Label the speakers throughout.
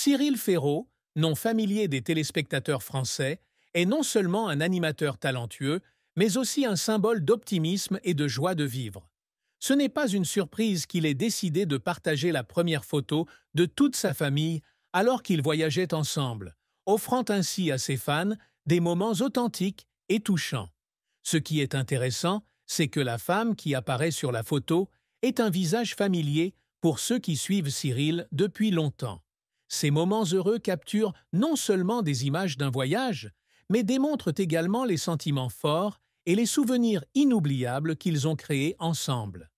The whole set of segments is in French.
Speaker 1: Cyril Ferraud, nom familier des téléspectateurs français, est non seulement un animateur talentueux, mais aussi un symbole d'optimisme et de joie de vivre. Ce n'est pas une surprise qu'il ait décidé de partager la première photo de toute sa famille alors qu'ils voyageaient ensemble, offrant ainsi à ses fans des moments authentiques et touchants. Ce qui est intéressant, c'est que la femme qui apparaît sur la photo est un visage familier pour ceux qui suivent Cyril depuis longtemps. Ces moments heureux capturent non seulement des images d'un voyage, mais démontrent également les sentiments forts et les souvenirs inoubliables qu'ils ont créés ensemble.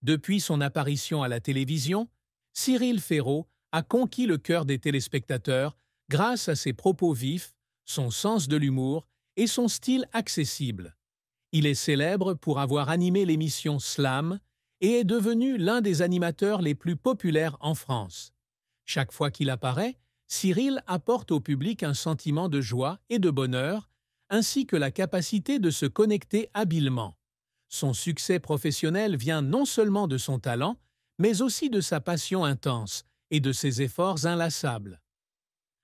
Speaker 1: Depuis son apparition à la télévision, Cyril Ferraud a conquis le cœur des téléspectateurs grâce à ses propos vifs, son sens de l'humour et son style accessible. Il est célèbre pour avoir animé l'émission Slam et est devenu l'un des animateurs les plus populaires en France. Chaque fois qu'il apparaît, Cyril apporte au public un sentiment de joie et de bonheur, ainsi que la capacité de se connecter habilement. Son succès professionnel vient non seulement de son talent, mais aussi de sa passion intense et de ses efforts inlassables.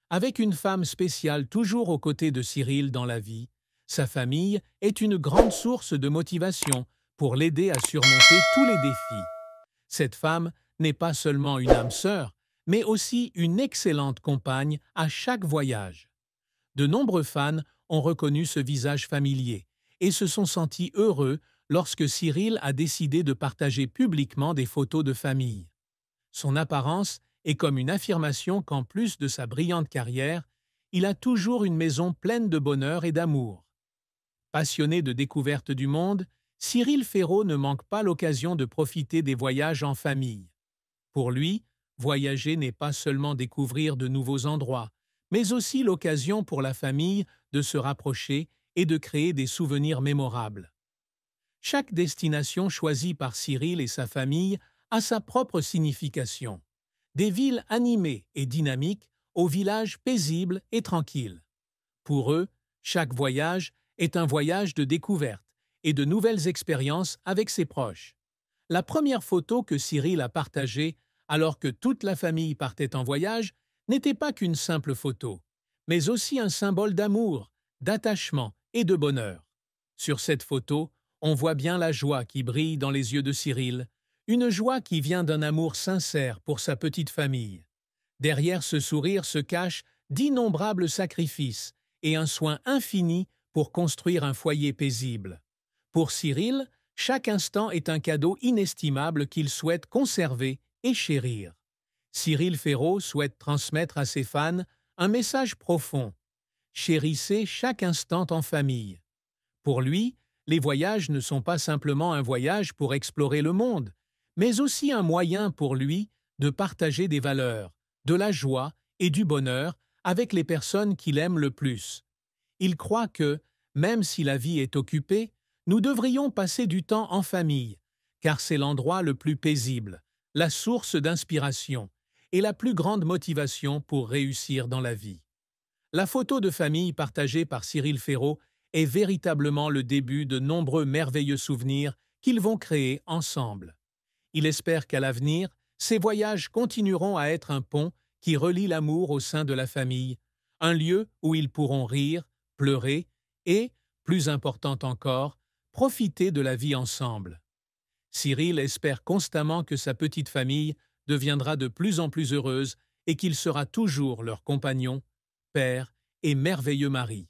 Speaker 1: Avec une femme spéciale toujours aux côtés de Cyril dans la vie, sa famille est une grande source de motivation pour l'aider à surmonter tous les défis. Cette femme n'est pas seulement une âme sœur, mais aussi une excellente compagne à chaque voyage. De nombreux fans ont reconnu ce visage familier et se sont sentis heureux lorsque Cyril a décidé de partager publiquement des photos de famille. Son apparence est comme une affirmation qu'en plus de sa brillante carrière, il a toujours une maison pleine de bonheur et d'amour. Passionné de découverte du monde, Cyril Ferraud ne manque pas l'occasion de profiter des voyages en famille. Pour lui, voyager n'est pas seulement découvrir de nouveaux endroits, mais aussi l'occasion pour la famille de se rapprocher et de créer des souvenirs mémorables. Chaque destination choisie par Cyril et sa famille a sa propre signification. Des villes animées et dynamiques aux villages paisibles et tranquilles. Pour eux, chaque voyage est un voyage de découverte et de nouvelles expériences avec ses proches. La première photo que Cyril a partagée alors que toute la famille partait en voyage n'était pas qu'une simple photo, mais aussi un symbole d'amour, d'attachement et de bonheur. Sur cette photo, on voit bien la joie qui brille dans les yeux de Cyril, une joie qui vient d'un amour sincère pour sa petite famille. Derrière ce sourire se cachent d'innombrables sacrifices et un soin infini pour construire un foyer paisible. Pour Cyril, chaque instant est un cadeau inestimable qu'il souhaite conserver et chérir. Cyril Ferraud souhaite transmettre à ses fans un message profond. Chérissez chaque instant en famille. Pour lui, les voyages ne sont pas simplement un voyage pour explorer le monde, mais aussi un moyen pour lui de partager des valeurs, de la joie et du bonheur avec les personnes qu'il aime le plus. Il croit que, même si la vie est occupée, nous devrions passer du temps en famille, car c'est l'endroit le plus paisible, la source d'inspiration et la plus grande motivation pour réussir dans la vie. La photo de famille partagée par Cyril Ferraud est véritablement le début de nombreux merveilleux souvenirs qu'ils vont créer ensemble. Il espère qu'à l'avenir, ces voyages continueront à être un pont qui relie l'amour au sein de la famille, un lieu où ils pourront rire, pleurer et, plus important encore, profiter de la vie ensemble. Cyril espère constamment que sa petite famille deviendra de plus en plus heureuse et qu'il sera toujours leur compagnon, père et merveilleux mari.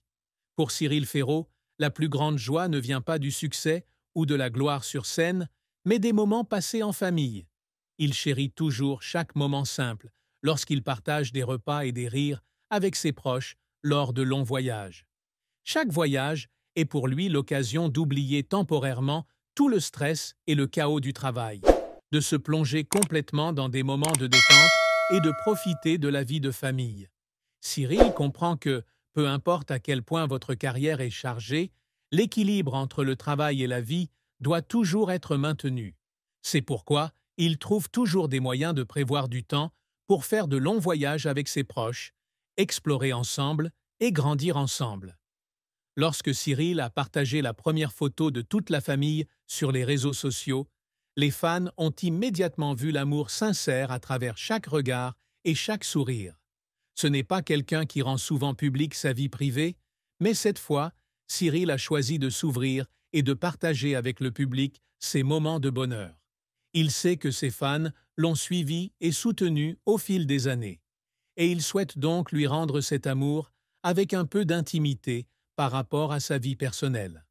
Speaker 1: Pour Cyril Ferraud, la plus grande joie ne vient pas du succès ou de la gloire sur scène, mais des moments passés en famille. Il chérit toujours chaque moment simple, lorsqu'il partage des repas et des rires avec ses proches lors de longs voyages. Chaque voyage est pour lui l'occasion d'oublier temporairement tout le stress et le chaos du travail, de se plonger complètement dans des moments de détente et de profiter de la vie de famille. Cyril comprend que, peu importe à quel point votre carrière est chargée, l'équilibre entre le travail et la vie doit toujours être maintenu. C'est pourquoi il trouve toujours des moyens de prévoir du temps pour faire de longs voyages avec ses proches, explorer ensemble et grandir ensemble. Lorsque Cyril a partagé la première photo de toute la famille sur les réseaux sociaux, les fans ont immédiatement vu l'amour sincère à travers chaque regard et chaque sourire. Ce n'est pas quelqu'un qui rend souvent publique sa vie privée, mais cette fois, Cyril a choisi de s'ouvrir et de partager avec le public ses moments de bonheur. Il sait que ses fans l'ont suivi et soutenu au fil des années. Et il souhaite donc lui rendre cet amour avec un peu d'intimité par rapport à sa vie personnelle.